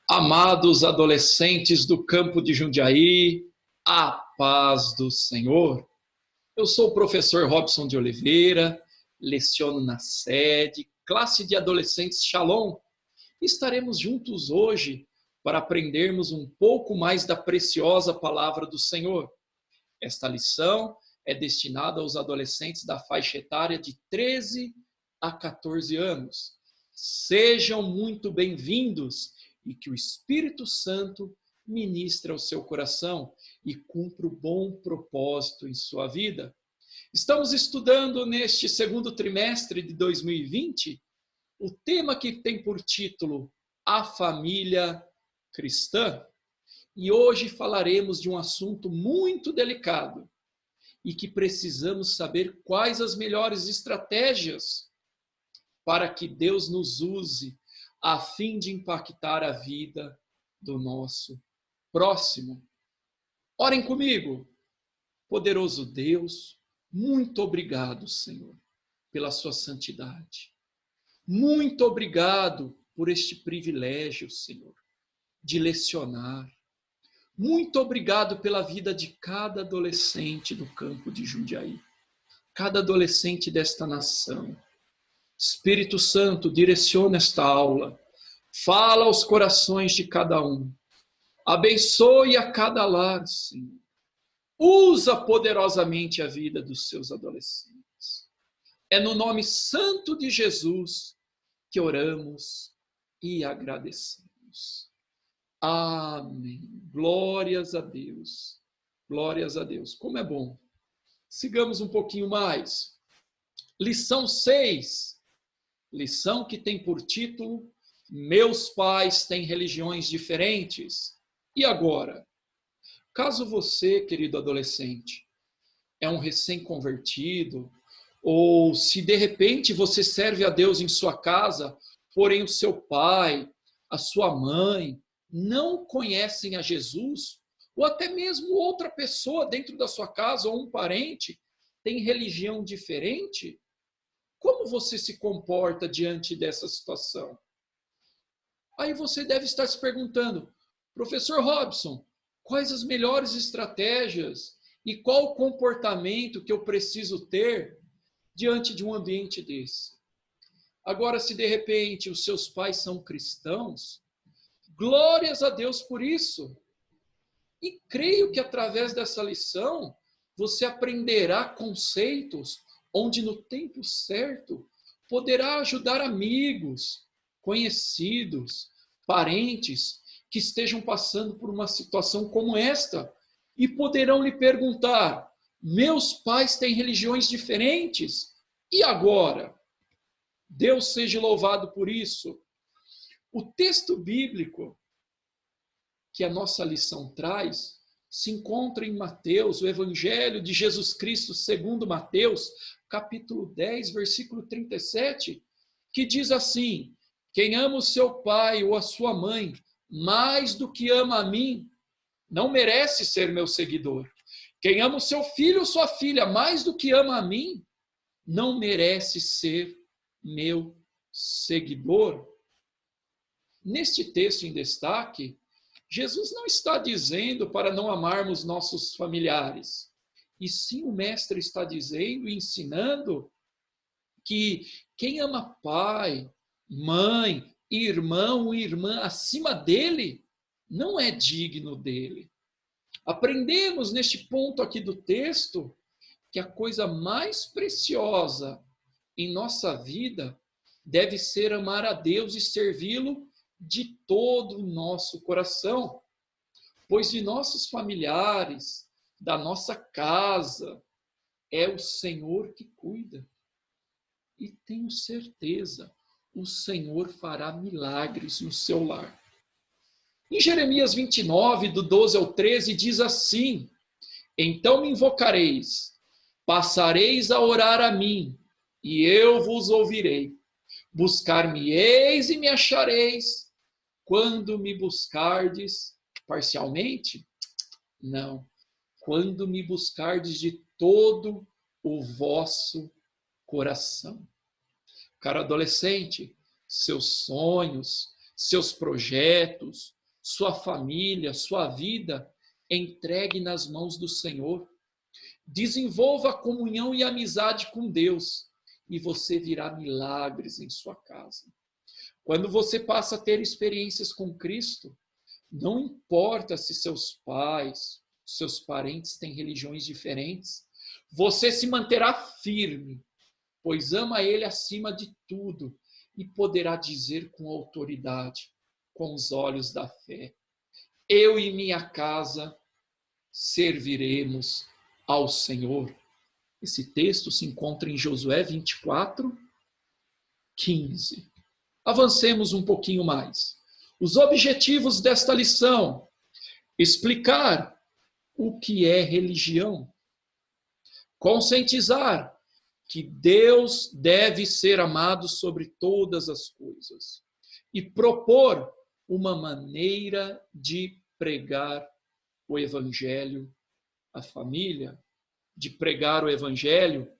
Amados adolescentes do campo de Jundiaí, a paz do Senhor. Eu sou o professor Robson de Oliveira, leciono na sede, classe de adolescentes Shalom. Estaremos juntos hoje para aprendermos um pouco mais da preciosa palavra do Senhor. Esta lição é destinada aos adolescentes da faixa etária de 13 a 14 anos. Sejam muito bem-vindos e que o Espírito Santo ministre ao seu coração e cumpra o bom propósito em sua vida. Estamos estudando neste segundo trimestre de 2020 o tema que tem por título A Família Cristã. E hoje falaremos de um assunto muito delicado e que precisamos saber quais as melhores estratégias para que Deus nos use a fim de impactar a vida do nosso próximo. Orem comigo. Poderoso Deus, muito obrigado, Senhor, pela sua santidade. Muito obrigado por este privilégio, Senhor, de lecionar. Muito obrigado pela vida de cada adolescente do campo de Jundiaí, cada adolescente desta nação. Espírito Santo, direciona esta aula, fala aos corações de cada um, abençoe a cada lar, Senhor. Usa poderosamente a vida dos seus adolescentes. É no nome santo de Jesus que oramos e agradecemos. Amém. Glórias a Deus. Glórias a Deus. Como é bom. Sigamos um pouquinho mais. Lição 6. Lição que tem por título Meus pais têm religiões diferentes. E agora? Caso você, querido adolescente, é um recém-convertido, ou se de repente você serve a Deus em sua casa, porém o seu pai, a sua mãe, não conhecem a Jesus, ou até mesmo outra pessoa dentro da sua casa, ou um parente, tem religião diferente, como você se comporta diante dessa situação? Aí você deve estar se perguntando, professor Robson, quais as melhores estratégias e qual o comportamento que eu preciso ter diante de um ambiente desse? Agora, se de repente os seus pais são cristãos, glórias a Deus por isso. E creio que através dessa lição você aprenderá conceitos onde no tempo certo poderá ajudar amigos, conhecidos, parentes que estejam passando por uma situação como esta e poderão lhe perguntar: meus pais têm religiões diferentes, e agora? Deus seja louvado por isso. O texto bíblico que a nossa lição traz se encontra em Mateus, o Evangelho de Jesus Cristo segundo Mateus, capítulo 10, versículo 37, que diz assim: quem ama o seu pai ou a sua mãe mais do que ama a mim, não merece ser meu seguidor. Quem ama o seu filho ou sua filha mais do que ama a mim, não merece ser meu seguidor. Neste texto em destaque, Jesus não está dizendo para não amarmos nossos familiares, e sim o mestre está dizendo e ensinando que quem ama pai, mãe, irmão ou irmã acima dele, não é digno dele. Aprendemos neste ponto aqui do texto que a coisa mais preciosa em nossa vida deve ser amar a Deus e servi-lo de todo o nosso coração, pois de nossos familiares, da nossa casa, é o Senhor que cuida. E tenho certeza, o Senhor fará milagres no seu lar. Em Jeremias 29, do 12 ao 13, diz assim: então me invocareis, passareis a orar a mim, e eu vos ouvirei. Buscar-me-eis e me achareis, quando me buscardes parcialmente? Não. Quando me buscardes de todo o vosso coração. Caro adolescente, seus sonhos, seus projetos, sua família, sua vida, entregue nas mãos do Senhor. Desenvolva a comunhão e amizade com Deus e você virá milagres em sua casa. Quando você passa a ter experiências com Cristo, não importa se seus pais, seus parentes têm religiões diferentes, você se manterá firme, pois ama Ele acima de tudo e poderá dizer com autoridade, com os olhos da fé: eu e minha casa serviremos ao Senhor. Esse texto se encontra em Josué 24, 15. Avancemos um pouquinho mais. Os objetivos desta lição: explicar o que é religião, conscientizar que Deus deve ser amado sobre todas as coisas e propor uma maneira de pregar o Evangelho à família, de pregar o Evangelho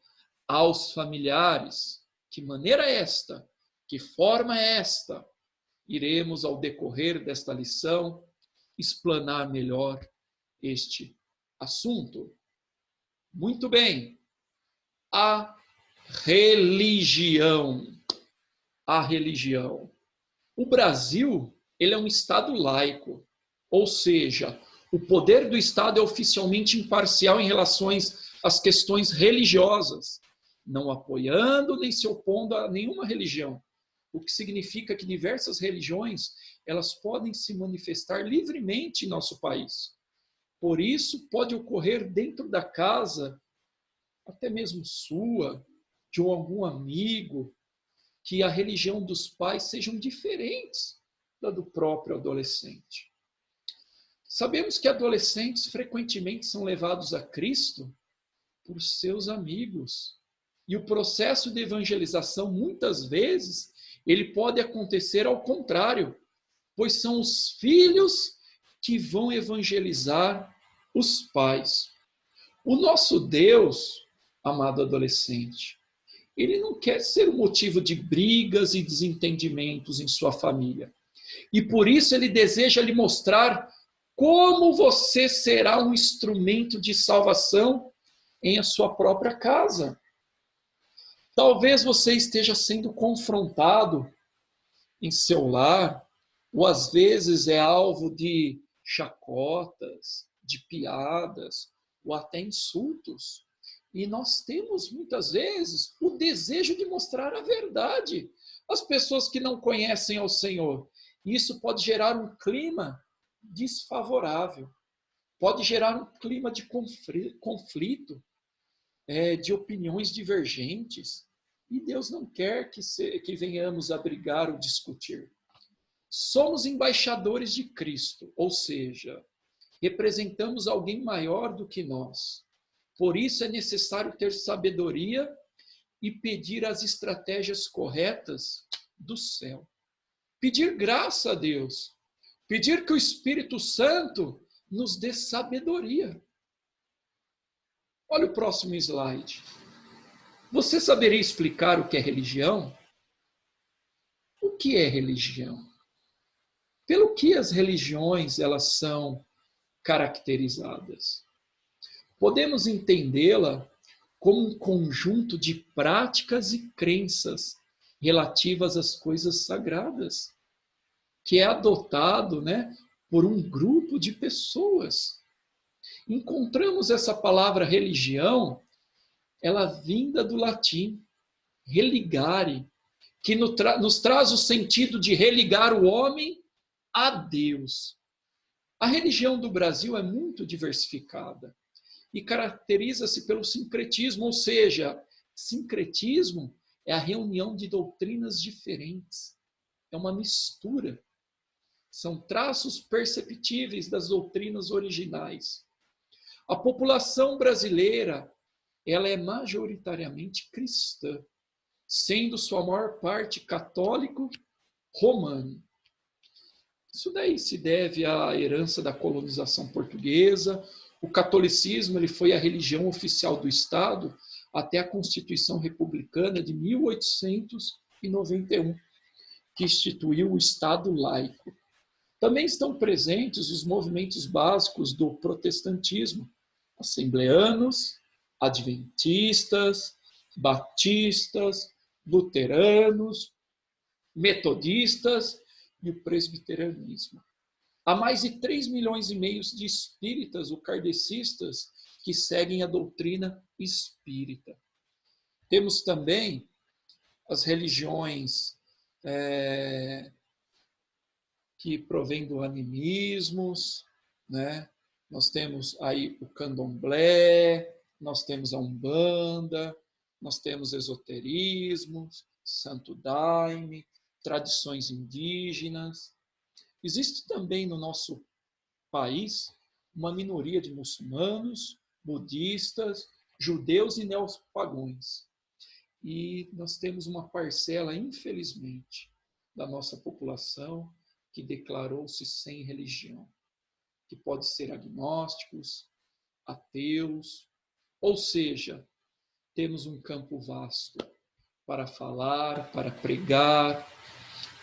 aos familiares. Que maneira é esta? Que forma é esta? Iremos, ao decorrer desta lição, explanar melhor este assunto. Muito bem. A religião. A religião. O Brasil, ele é um Estado laico, ou seja, o poder do Estado é oficialmente imparcial em relação às questões religiosas, não apoiando nem se opondo a nenhuma religião, o que significa que diversas religiões elas podem se manifestar livremente em nosso país. Por isso, pode ocorrer dentro da casa, até mesmo sua, de algum amigo, que a religião dos pais sejam diferentes da do próprio adolescente. Sabemos que adolescentes frequentemente são levados a Cristo por seus amigos. E o processo de evangelização, muitas vezes, ele pode acontecer ao contrário, pois são os filhos que vão evangelizar os pais. O nosso Deus, amado adolescente, ele não quer ser o motivo de brigas e desentendimentos em sua família. E por isso ele deseja lhe mostrar como você será um instrumento de salvação em a sua própria casa. Talvez você esteja sendo confrontado em seu lar, ou às vezes é alvo de chacotas, de piadas, ou até insultos. E nós temos, muitas vezes, o desejo de mostrar a verdade às pessoas que não conhecem ao Senhor. E isso pode gerar um clima desfavorável, pode gerar um clima de conflito, de opiniões divergentes. E Deus não quer que venhamos a brigar ou discutir. Somos embaixadores de Cristo, ou seja, representamos alguém maior do que nós. Por isso é necessário ter sabedoria e pedir as estratégias corretas do céu. Pedir graça a Deus. Pedir que o Espírito Santo nos dê sabedoria. Olha o próximo slide. Você saberia explicar o que é religião? O que é religião? Pelo que as religiões elas são caracterizadas? Podemos entendê-la como um conjunto de práticas e crenças relativas às coisas sagradas, que é adotado, por um grupo de pessoas. Encontramos essa palavra religião, ela vinda do latim, religare, que nos traz o sentido de religar o homem a Deus. A religião do Brasil é muito diversificada e caracteriza-se pelo sincretismo, ou seja, sincretismo é a reunião de doutrinas diferentes, é uma mistura. São traços perceptíveis das doutrinas originais. A população brasileira, ela é majoritariamente cristã, sendo sua maior parte católico romano. Isso daí se deve à herança da colonização portuguesa. O catolicismo ele foi a religião oficial do Estado até a Constituição Republicana de 1891, que instituiu o Estado laico. Também estão presentes os movimentos básicos do protestantismo, assembleanos, adventistas, batistas, luteranos, metodistas e o presbiterianismo. Há mais de 3,5 milhões de espíritas ou kardecistas que seguem a doutrina espírita. Temos também as religiões que provêm do animismo, né? Nós temos aí o candomblé, nós temos a umbanda, nós temos esoterismo, santo daime, tradições indígenas. Existe também no nosso país uma minoria de muçulmanos, budistas, judeus e neopagãos. E nós temos uma parcela, infelizmente, da nossa população que declarou-se sem religião, que pode ser agnósticos, ateus, ou seja, temos um campo vasto para falar, para pregar,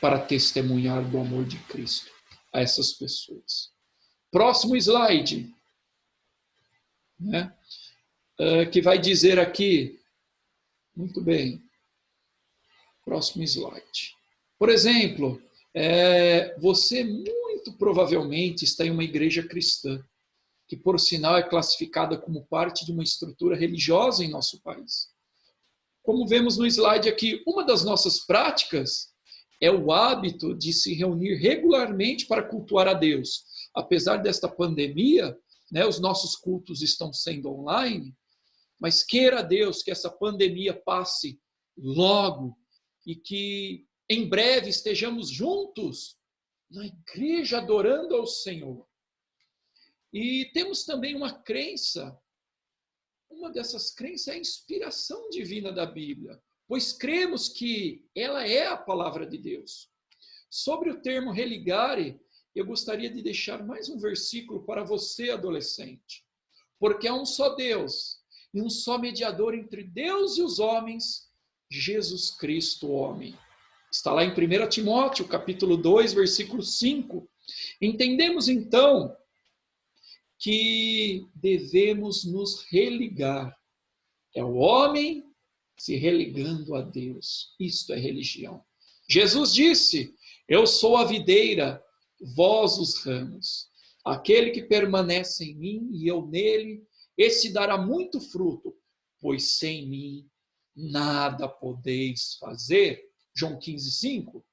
para testemunhar do amor de Cristo a essas pessoas. Próximo slide, né? Que vai dizer aqui, muito bem, próximo slide. Por exemplo, você muito provavelmente está em uma igreja cristã, que por sinal é classificada como parte de uma estrutura religiosa em nosso país. Como vemos no slide aqui, uma das nossas práticas é o hábito de se reunir regularmente para cultuar a Deus. Apesar desta pandemia, né, os nossos cultos estão sendo online, mas queira Deus que essa pandemia passe logo e que em breve estejamos juntos na igreja adorando ao Senhor. E temos também uma crença, uma dessas crenças é a inspiração divina da Bíblia, pois cremos que ela é a palavra de Deus. Sobre o termo religare, eu gostaria de deixar mais um versículo para você, adolescente. Porque há um só Deus e um só mediador entre Deus e os homens, Jesus Cristo, homem. Está lá em 1 Timóteo, capítulo 2, versículo 5. Entendemos, então, que devemos nos religar. É o homem se religando a Deus. Isto é religião. Jesus disse, eu sou a videira, vós os ramos. Aquele que permanece em mim e eu nele, esse dará muito fruto, pois sem mim nada podeis fazer. João 15:5.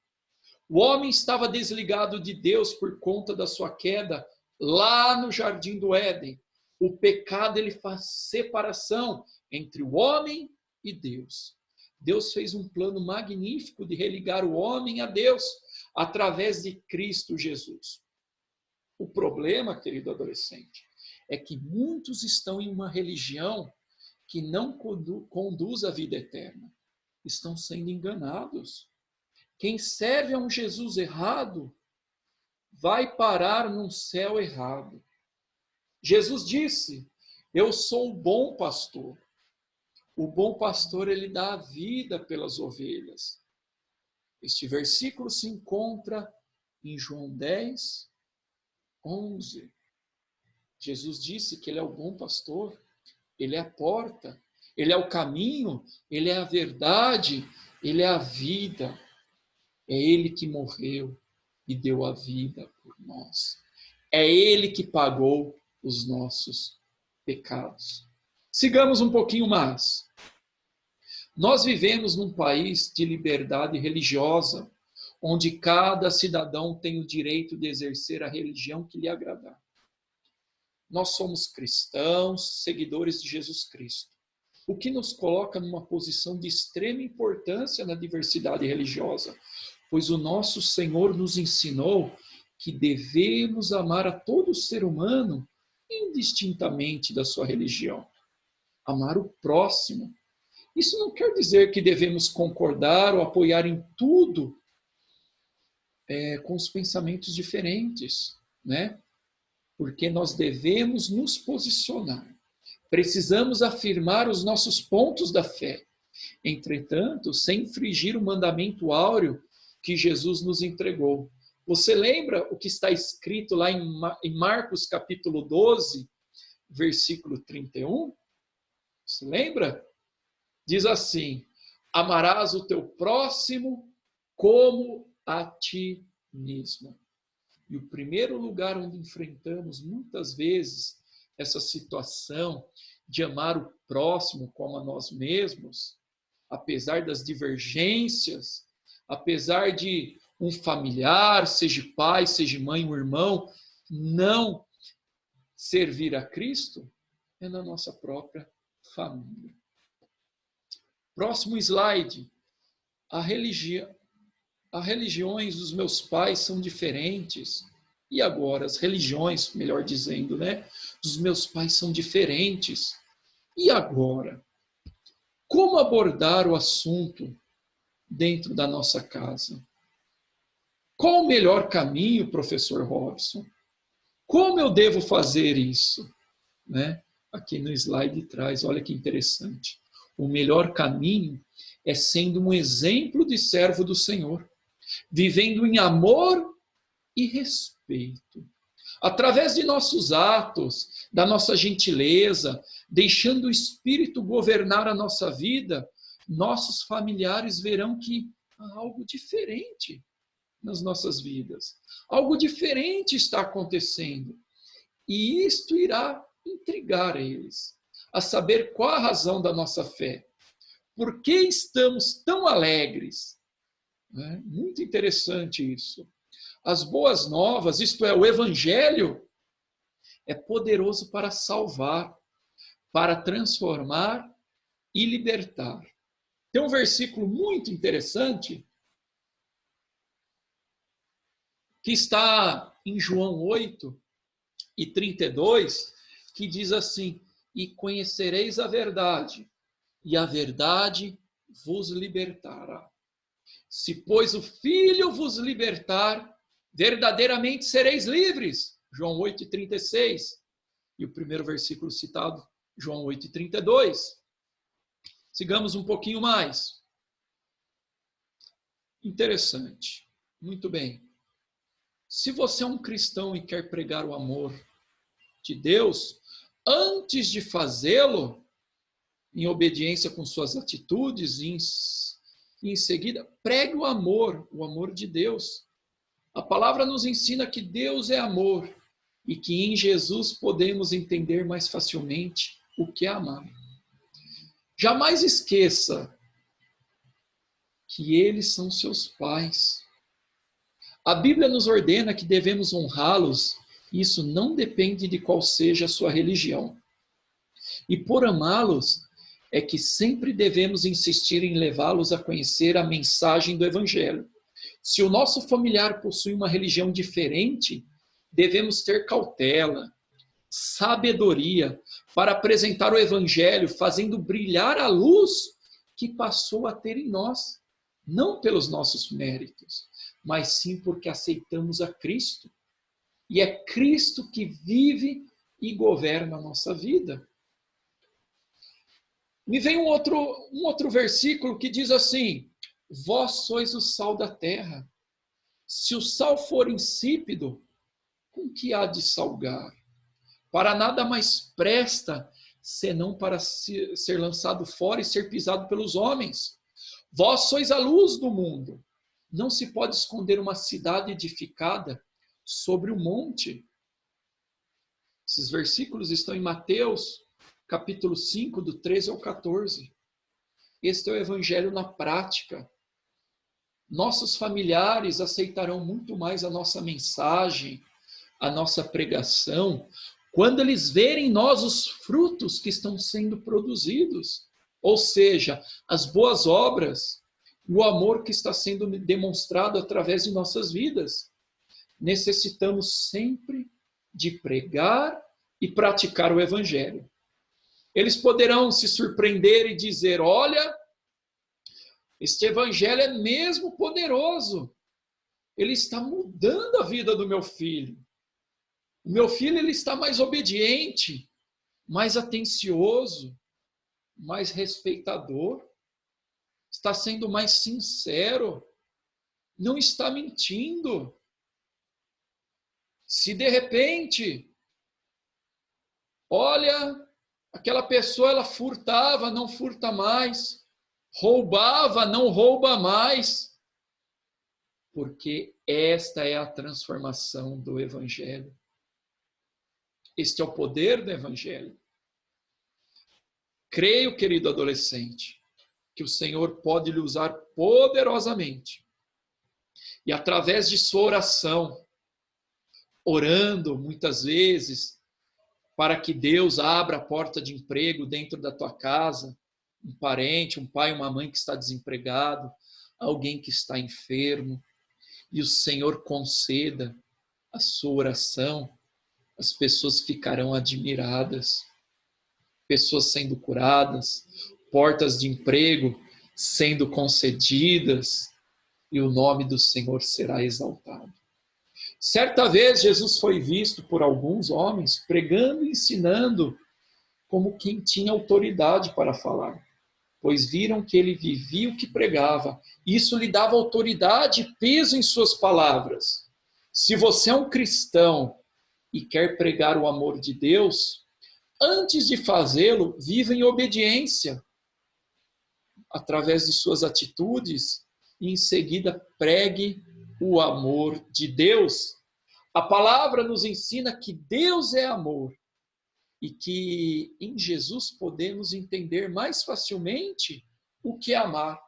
O homem estava desligado de Deus por conta da sua queda lá no jardim do Éden. O pecado ele faz separação entre o homem e Deus. Deus fez um plano magnífico de religar o homem a Deus através de Cristo Jesus. O problema, querido adolescente, é que muitos estão em uma religião que não conduz à vida eterna. Estão sendo enganados. Quem serve a um Jesus errado vai parar num céu errado. Jesus disse, eu sou o bom pastor. O bom pastor, ele dá a vida pelas ovelhas. Este versículo se encontra em João 10, 11. Jesus disse que ele é o bom pastor, ele é a porta, ele é o caminho, ele é a verdade, ele é a vida. É ele que morreu e deu a vida por nós. É ele que pagou os nossos pecados. Sigamos um pouquinho mais. Nós vivemos num país de liberdade religiosa, onde cada cidadão tem o direito de exercer a religião que lhe agradar. Nós somos cristãos, seguidores de Jesus Cristo, o que nos coloca numa posição de extrema importância na diversidade religiosa, pois o nosso Senhor nos ensinou que devemos amar a todo ser humano, indistintamente da sua religião. Amar o próximo. Isso não quer dizer que devemos concordar ou apoiar em tudo com os pensamentos diferentes, né? Porque nós devemos nos posicionar. Precisamos afirmar os nossos pontos da fé. Entretanto, sem infringir o mandamento áureo que Jesus nos entregou, Você lembra o que está escrito lá em Marcos capítulo 12, versículo 31? Você lembra? Diz assim: amarás o teu próximo como a ti mesmo. E o primeiro lugar onde enfrentamos muitas vezes essa situação de amar o próximo como a nós mesmos, apesar das divergências, apesar de um familiar, seja pai, seja mãe, um irmão, não servir a Cristo, é na nossa própria família. Próximo slide. As religiões dos meus pais são diferentes. E agora, as religiões, melhor dizendo, né, dos meus pais são diferentes. E agora? Como abordar o assunto dentro da nossa casa? Qual o melhor caminho, professor Robson? Como eu devo fazer isso? Né? Aqui no slide traz, olha que interessante. O melhor caminho é sendo um exemplo de servo do Senhor, vivendo em amor e respeito. Através de nossos atos, da nossa gentileza, deixando o Espírito governar a nossa vida, nossos familiares verão que há algo diferente nas nossas vidas. Algo diferente está acontecendo. E isto irá intrigar eles, a saber qual a razão da nossa fé. Por que estamos tão alegres? Muito interessante isso. As boas novas, isto é, o Evangelho, é poderoso para salvar, para transformar e libertar. Tem um versículo muito interessante que está em João 8 e 32, que diz assim: e conhecereis a verdade, e a verdade vos libertará. Se, pois, o Filho vos libertar, verdadeiramente sereis livres. João 8 e 36. E o primeiro versículo citado, João 8 e 32. Sigamos um pouquinho mais. Interessante. Muito bem. Se você é um cristão e quer pregar o amor de Deus, antes de fazê-lo, em obediência com suas atitudes, e em seguida, pregue o amor de Deus. A palavra nos ensina que Deus é amor e que em Jesus podemos entender mais facilmente o que é amar. Jamais esqueça que eles são seus pais. A Bíblia nos ordena que devemos honrá-los. Isso não depende de qual seja a sua religião. E por amá-los, é que sempre devemos insistir em levá-los a conhecer a mensagem do Evangelho. Se o nosso familiar possui uma religião diferente, devemos ter cautela, sabedoria, para apresentar o Evangelho, fazendo brilhar a luz que passou a ter em nós, não pelos nossos méritos, mas sim porque aceitamos a Cristo. E é Cristo que vive e governa a nossa vida. Me vem um outro versículo que diz assim: vós sois o sal da terra. Se o sal for insípido, com que há de salgar? Para nada mais presta, senão para ser lançado fora e ser pisado pelos homens. Vós sois a luz do mundo. Não se pode esconder uma cidade edificada sobre o monte. Esses versículos estão em Mateus, capítulo 5, do 13 ao 14. Este é o Evangelho na prática. Nossos familiares aceitarão muito mais a nossa mensagem, a nossa pregação, quando eles verem em nós os frutos que estão sendo produzidos. Ou seja, as boas obras, o amor que está sendo demonstrado através de nossas vidas. Necessitamos sempre de pregar e praticar o Evangelho. Eles poderão se surpreender e dizer: olha, este Evangelho é mesmo poderoso. Ele está mudando a vida do meu filho. O meu filho ele está mais obediente, mais atencioso, mais respeitador, está sendo mais sincero, não está mentindo. Se de repente, olha, aquela pessoa ela furtava, não furta mais, roubava, não rouba mais, porque esta é a transformação do Evangelho. Este é o poder do Evangelho. Creio, querido adolescente, que o Senhor pode lhe usar poderosamente. E através de sua oração, orando muitas vezes para que Deus abra a porta de emprego dentro da tua casa, um parente, um pai, uma mãe que está desempregado, alguém que está enfermo, e o Senhor conceda a sua oração, as pessoas ficarão admiradas, pessoas sendo curadas, portas de emprego sendo concedidas, e o nome do Senhor será exaltado. Certa vez Jesus foi visto por alguns homens pregando e ensinando como quem tinha autoridade para falar, pois viram que ele vivia o que pregava. Isso lhe dava autoridade e peso em suas palavras. Se você é um cristão e quer pregar o amor de Deus, antes de fazê-lo, viva em obediência, através de suas atitudes, e em seguida pregue o amor de Deus. A palavra nos ensina que Deus é amor e que em Jesus podemos entender mais facilmente o que é amar.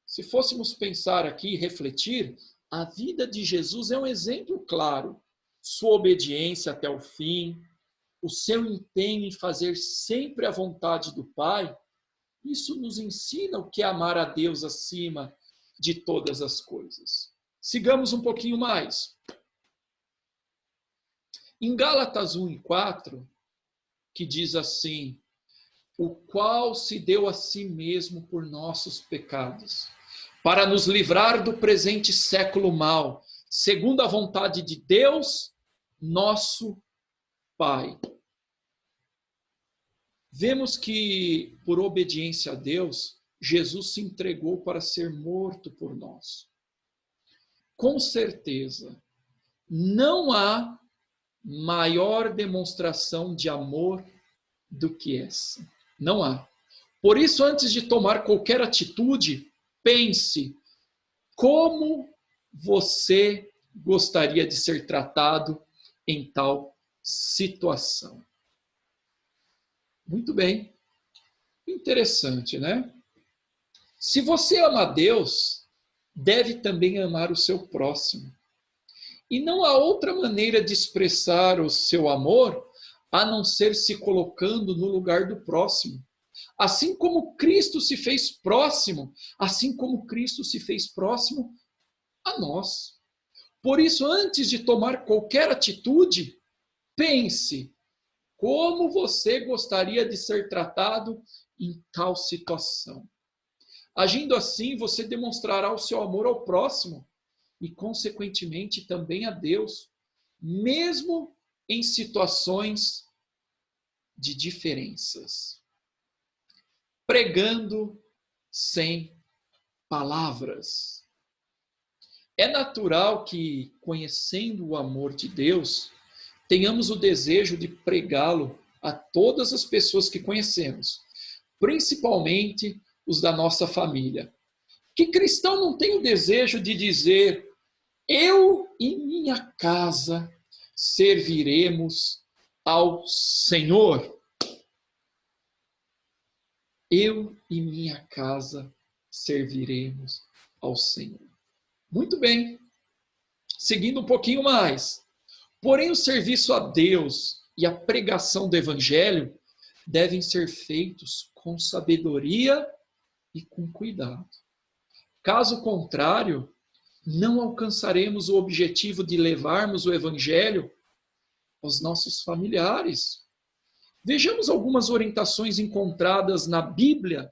Se fôssemos pensar aqui e refletir, a vida de Jesus é um exemplo claro. Sua obediência até o fim, o seu empenho em fazer sempre a vontade do Pai, isso nos ensina o que é amar a Deus acima de todas as coisas. Sigamos um pouquinho mais. Em Gálatas 1:4, que diz assim: o qual se deu a si mesmo por nossos pecados, para nos livrar do presente século mau, segundo a vontade de Deus, nosso Pai. Vemos que, por obediência a Deus, Jesus se entregou para ser morto por nós. Com certeza, não há maior demonstração de amor do que essa. Não há. Por isso, antes de tomar qualquer atitude, pense como você gostaria de ser tratado em tal situação. Muito bem. Interessante, né? Se você ama a Deus, deve também amar o seu próximo. E não há outra maneira de expressar o seu amor a não ser se colocando no lugar do próximo. Assim como Cristo se fez próximo, assim como Cristo se fez próximo a nós. Por isso, antes de tomar qualquer atitude, pense como você gostaria de ser tratado em tal situação. Agindo assim, você demonstrará o seu amor ao próximo e, consequentemente, também a Deus, mesmo em situações de diferenças. Pregando sem palavras. É natural que, conhecendo o amor de Deus, tenhamos o desejo de pregá-lo a todas as pessoas que conhecemos, principalmente os da nossa família. Que cristão não tem o desejo de dizer: eu e minha casa serviremos ao Senhor? Eu e minha casa serviremos ao Senhor. Muito bem. Seguindo um pouquinho mais. Porém, o serviço a Deus e a pregação do Evangelho devem ser feitos com sabedoria e com cuidado. Caso contrário, não alcançaremos o objetivo de levarmos o Evangelho aos nossos familiares. Vejamos algumas orientações encontradas na Bíblia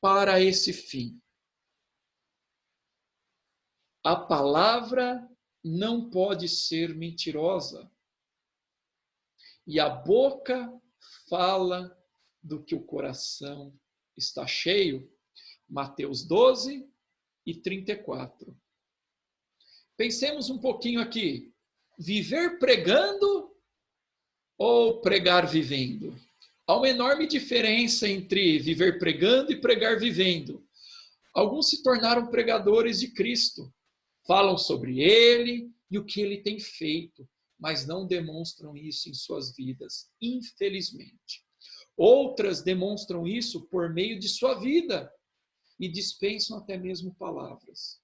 para esse fim. A palavra não pode ser mentirosa, e a boca fala do que o coração está cheio. Mateus 12:34. Pensemos um pouquinho aqui. Viver pregando ou pregar vivendo? Há uma enorme diferença entre viver pregando e pregar vivendo. Alguns se tornaram pregadores de Cristo. Falam sobre ele e o que ele tem feito, mas não demonstram isso em suas vidas, infelizmente. Outras demonstram isso por meio de sua vida e dispensam até mesmo palavras.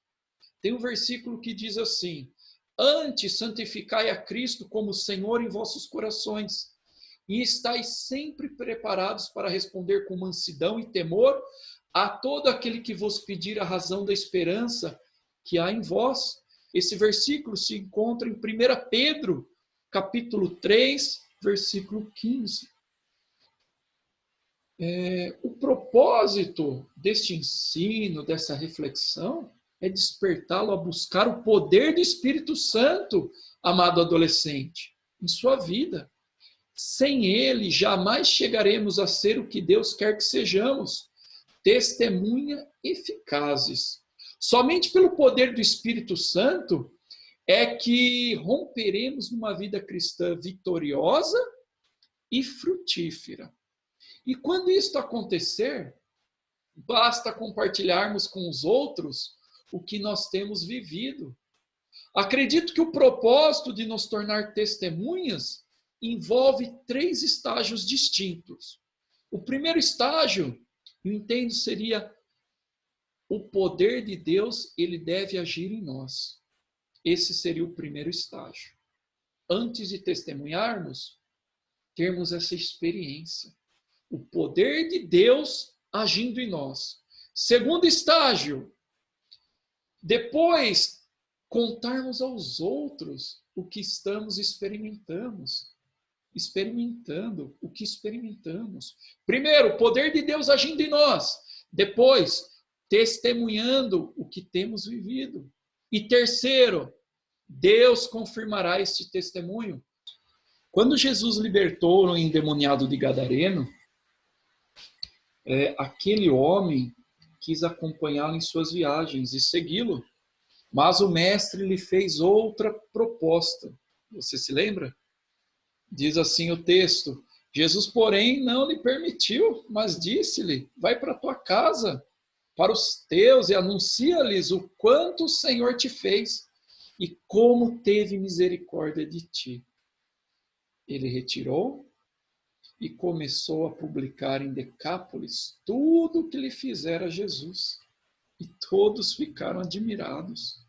Tem um versículo que diz assim: antes santificai a Cristo como Senhor em vossos corações, e estáis sempre preparados para responder com mansidão e temor a todo aquele que vos pedir a razão da esperança que há em vós. Esse versículo se encontra em 1 Pedro, capítulo 3, versículo 15. O propósito deste ensino, dessa reflexão, é despertá-lo a buscar o poder do Espírito Santo, amado adolescente, em sua vida. Sem ele, jamais chegaremos a ser o que Deus quer que sejamos, testemunha eficazes. Somente pelo poder do Espírito Santo é que romperemos numa vida cristã vitoriosa e frutífera. E quando isto acontecer, basta compartilharmos com os outros o que nós temos vivido. Acredito que o propósito de nos tornar testemunhas envolve 3 estágios distintos. O primeiro estágio, eu entendo, seria o poder de Deus, ele deve agir em nós. Esse seria o primeiro estágio. Antes de testemunharmos, termos essa experiência. O poder de Deus agindo em nós. Segundo estágio, depois contarmos aos outros o que estamos experimentando o que experimentamos. Primeiro, o poder de Deus agindo em nós. Depois, testemunhando o que temos vivido. E terceiro, Deus confirmará este testemunho. Quando Jesus libertou o endemoniado de Gadareno, aquele homem quis acompanhá-lo em suas viagens e segui-lo. Mas o mestre lhe fez outra proposta. Você se lembra? Diz assim o texto: Jesus, porém, não lhe permitiu, mas disse-lhe: vai para a tua casa, para os teus, e anuncia-lhes o quanto o Senhor te fez e como teve misericórdia de ti. Ele retirou e começou a publicar em Decápolis tudo o que lhe fizera Jesus. E todos ficaram admirados.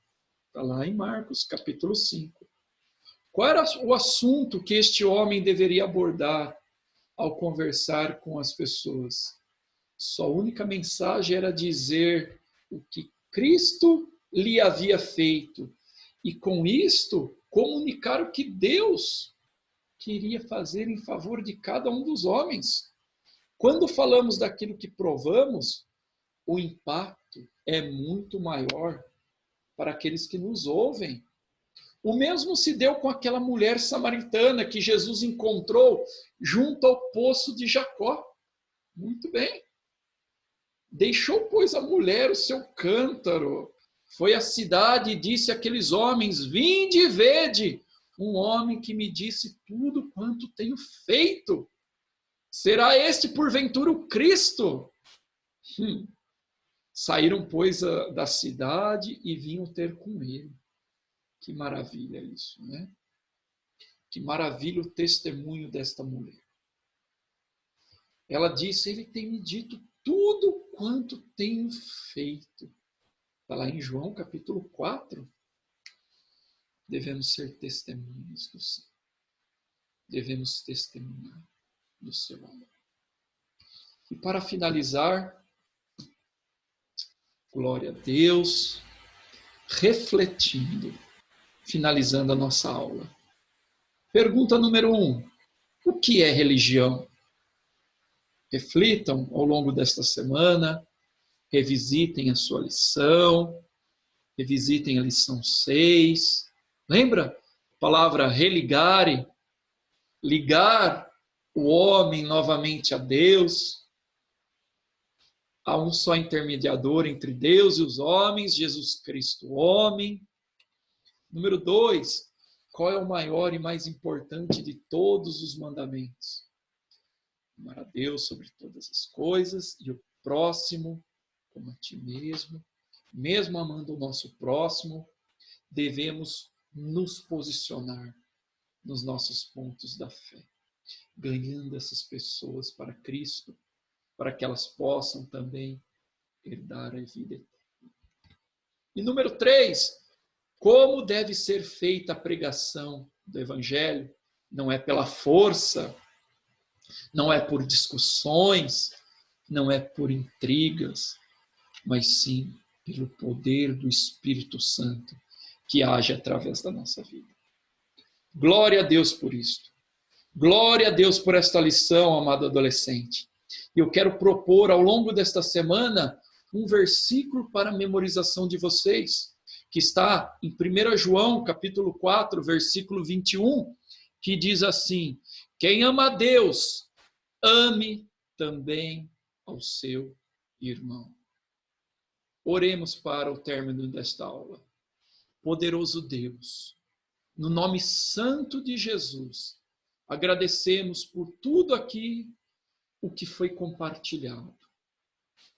Está lá em Marcos, capítulo 5. Qual era o assunto que este homem deveria abordar ao conversar com as pessoas? Sua única mensagem era dizer o que Cristo lhe havia feito. E com isto, comunicar o que Deus queria fazer em favor de cada um dos homens. Quando falamos daquilo que provamos, o impacto é muito maior para aqueles que nos ouvem. O mesmo se deu com aquela mulher samaritana que Jesus encontrou junto ao poço de Jacó. Muito bem. Deixou, pois, a mulher o seu cântaro. Foi à cidade e disse àqueles homens: vinde e vede um homem que me disse tudo quanto tenho feito. Será este, porventura, o Cristo? Saíram, pois, da cidade e vinham ter com ele. Que maravilha isso, né? Que maravilha o testemunho desta mulher. Ela disse: ele tem me dito tudo quanto tenho feito. Está lá em João, capítulo 4. Devemos ser testemunhas do Senhor. Devemos testemunhar do seu amor. E para finalizar, glória a Deus, refletindo, finalizando a nossa aula. Pergunta número 1. O que é religião? Reflitam ao longo desta semana, revisitem a sua lição, revisitem a lição 6. Lembra? A palavra religare, ligar o homem novamente a Deus. Há um só intermediador entre Deus e os homens, Jesus Cristo, homem. Número 2, qual é o maior e mais importante de todos os mandamentos? Amar a Deus sobre todas as coisas e o próximo como a ti mesmo. Mesmo amando o nosso próximo, devemos nos posicionar nos nossos pontos da fé, ganhando essas pessoas para Cristo, para que elas possam também herdar a vida eterna. E número 3, como deve ser feita a pregação do Evangelho? Não é pela força, não é por discussões, não é por intrigas, mas sim pelo poder do Espírito Santo que age através da nossa vida. Glória a Deus por isto. Glória a Deus por esta lição, amado adolescente. Eu quero propor ao longo desta semana um versículo para a memorização de vocês, que está em 1 João, capítulo 4, versículo 21, que diz assim: quem ama a Deus, ame também ao seu irmão. Oremos para o término desta aula. Poderoso Deus, no nome santo de Jesus, agradecemos por tudo aqui o que foi compartilhado,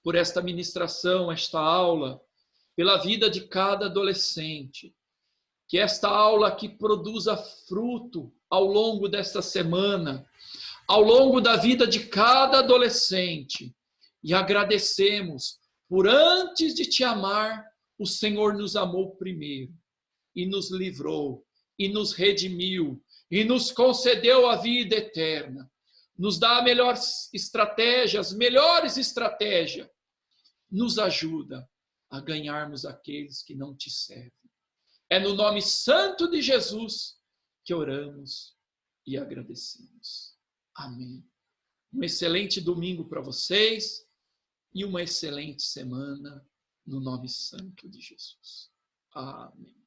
por esta ministração, esta aula, pela vida de cada adolescente. Que esta aula aqui produza fruto ao longo desta semana, ao longo da vida de cada adolescente. E agradecemos por antes de te amar, o Senhor nos amou primeiro e nos livrou e nos redimiu e nos concedeu a vida eterna. Nos dá melhores estratégias, melhores estratégias. Nos ajuda a ganharmos aqueles que não te servem. É no nome santo de Jesus que oramos e agradecemos. Amém. Um excelente domingo para vocês e uma excelente semana no nome santo de Jesus. Amém.